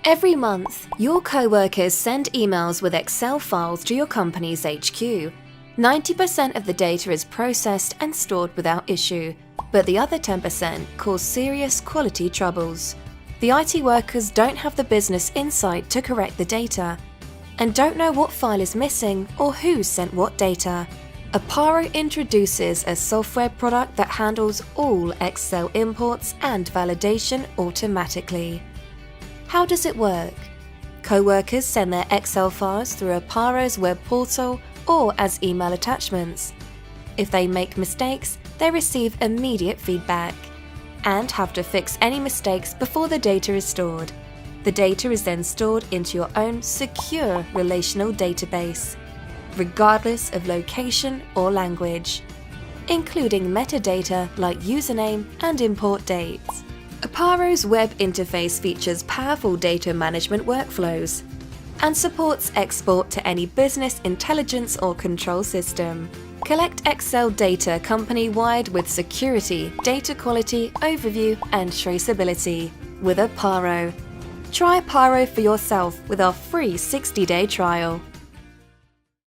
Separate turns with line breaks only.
Every month, your co-workers send emails with Excel files to your company's HQ. 90% of the data is processed and stored without issue, but the other 10% cause serious quality troubles. The IT workers don't have the business insight to correct the data, and don't know what file is missing or who sent what data. Apparo introduces a software product that handles all Excel imports and validation automatically. How does it work? Co-workers send their Excel files through Apparo's web portal or as email attachments. If they make mistakes, they receive immediate feedback and have to fix any mistakes before the data is stored. The data is then stored into your own secure relational database, regardless of location or language, including metadata like username and import dates. Apparo's web interface features powerful data management workflows and supports export to any business intelligence or control system. Collect Excel data company-wide with security, data quality, overview, and traceability with Apparo. Try Apparo for yourself with our free 60-day trial.